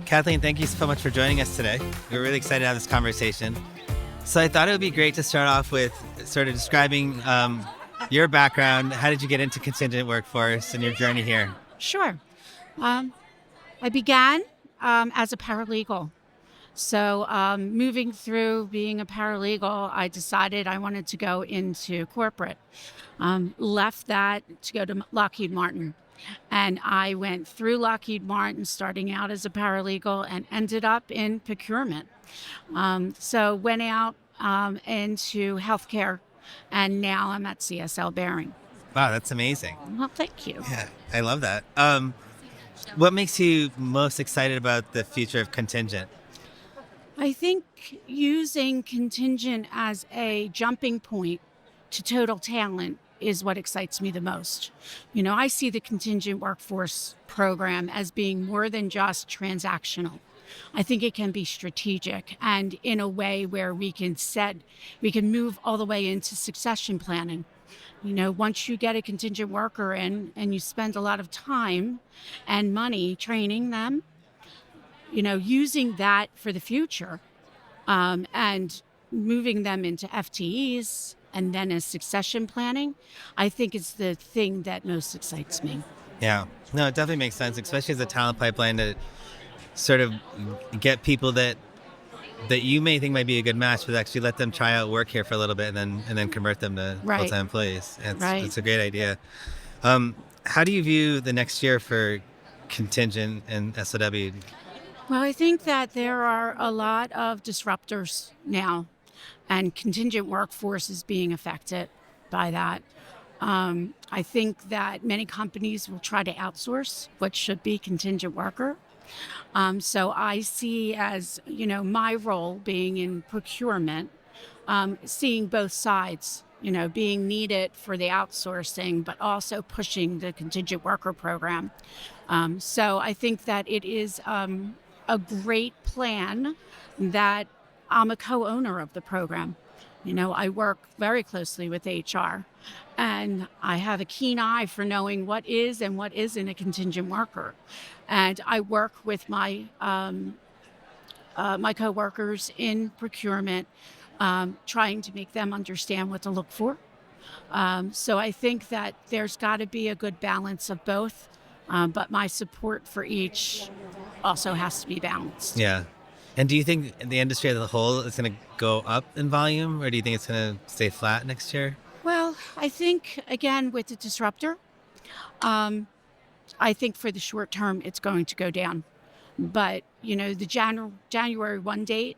Kathleen, thank you so much for joining us today. We're really excited to have this conversation. So I thought it would be great to start off with sort of describing your background. How did you get into contingent workforce and your journey here? Sure. I began as a paralegal. So moving through being a paralegal, I decided I wanted to go into corporate. Left that to go to Lockheed Martin. And I went through Lockheed Martin, starting out as a paralegal, and ended up in procurement. So went out into healthcare, and now I'm at CSL Bearing. Wow, that's amazing. Well, thank you. Yeah, I love that. What makes you most excited about the future of contingent? I think using contingent as a jumping point to total talent is what excites me the most. You know, I see the contingent workforce program as being more than just transactional. I think it can be strategic and in a way where we can move all the way into succession planning. You know, once you get a contingent worker in and you spend a lot of time and money training them, you know, using that for the future and moving them into FTEs and then as succession planning, I think is the thing that most excites me. Yeah, no, it definitely makes sense, especially as a talent pipeline to sort of get people that you may think might be a good match, but actually let them try out work here for a little bit and then convert them to Right. full-time employees. Right. It's a great idea. How do you view the next year for contingent and SOW? Well, I think that there are a lot of disruptors now, and contingent workforce is being affected by that. I think that many companies will try to outsource what should be contingent worker. So I see as, you know, my role being in procurement, seeing both sides, you know, being needed for the outsourcing, but also pushing the contingent worker program. So I think that it is a great plan that I'm a co-owner of the program. You know, I work very closely with HR, and I have a keen eye for knowing what is and what isn't a contingent worker. And I work with my my coworkers in procurement, trying to make them understand what to look for. So I think that there's got to be a good balance of both, but my support for each also has to be balanced. Yeah. And do you think the industry as a whole is going to go up in volume, or do you think it's going to stay flat next year? Well, I think, again, with the disruptor, I think for the short term, it's going to go down. But, you know, the January 1 date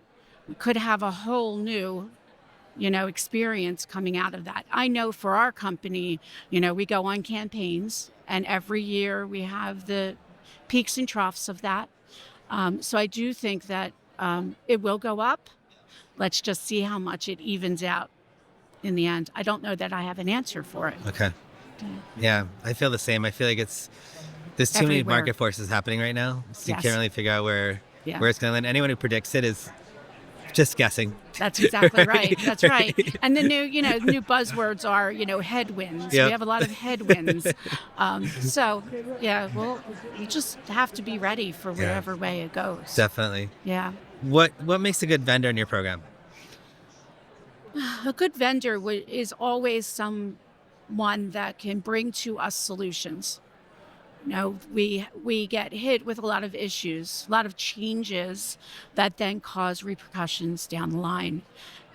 could have a whole new, you know, experience coming out of that. I know for our company, you know, we go on campaigns, and every year we have the peaks and troughs of that. So I do think that it will go up. Let's just see how much it evens out in the end. I don't know that I have an answer for it. Okay. Yeah, I feel the same. I feel like there's too many Everywhere. market forces happening right now. So you Yes. can't really figure out where Yeah. it's going to land. Anyone who predicts it is just guessing. That's exactly right. That's right. And the new buzzwords are, you know, headwinds. Yep. We have a lot of headwinds. So, yeah, you just have to be ready for whatever way it goes. Definitely. Yeah. What makes a good vendor in your program? A good vendor is always someone that can bring to us solutions. You know, we get hit with a lot of issues, a lot of changes that then cause repercussions down the line.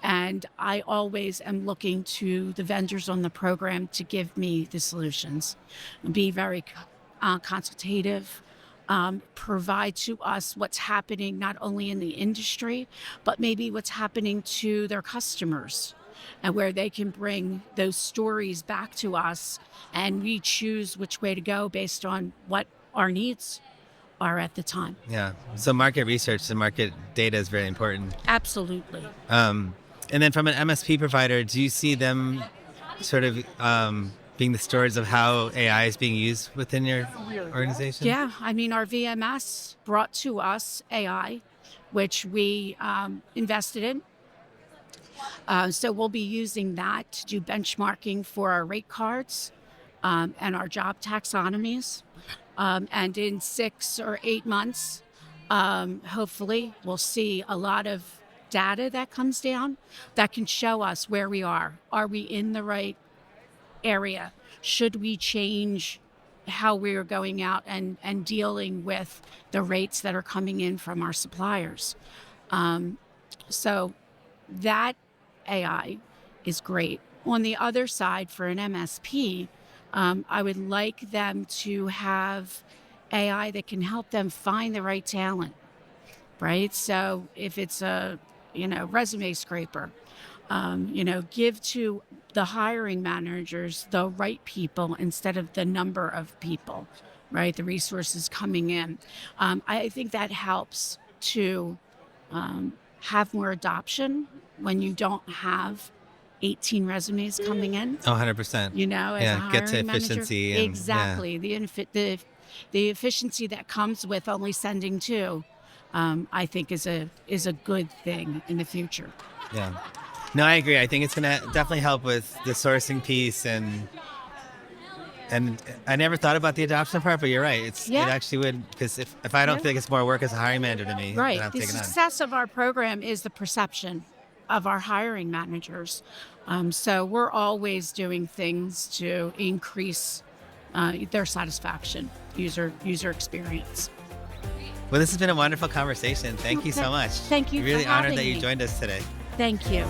And I always am looking to the vendors on the program to give me the solutions, be very consultative, provide to us what's happening not only in the industry, but maybe what's happening to their customers, and where they can bring those stories back to us, and we choose which way to go based on what our needs are at the time. Yeah. So market research and market data is very important. Absolutely. And then from an MSP provider, do you see them sort of being the stewards of how AI is being used within your organization? Yeah, I mean, our VMS brought to us AI, which we invested in. So we'll be using that to do benchmarking for our rate cards and our job taxonomies. And in 6 or 8 months, Hopefully, we'll see a lot of data that comes down that can show us where we are. Are we in the right area? Should we change how we are going out and dealing with the rates that are coming in from our suppliers? So that AI is great. On the other side, for an MSP, I would like them to have AI that can help them find the right talent, right? So if it's a, resume scraper, give to the hiring managers the right people instead of the number of people, right? The resources coming in. I think that helps to have more adoption when you don't have 18 resumes coming in, Oh, 100%. as a Yeah, get to hiring manager. efficiency and yeah. Exactly. The efficiency that comes with only sending two, I think is a good thing in the future. Yeah. No, I agree. I think it's gonna definitely help with the sourcing piece and I never thought about the adoption part, but you're right. It Yeah. actually would, because if I don't Yeah. feel like it's more work as a hiring manager to me, Right. then I'm The taking on. success of our program is the perception of our hiring managers. So we're always doing things to increase their satisfaction, user experience. Well, this has been a wonderful conversation. Thank you so much. Thank you for Really honored having that you me. joined us today. Thank you.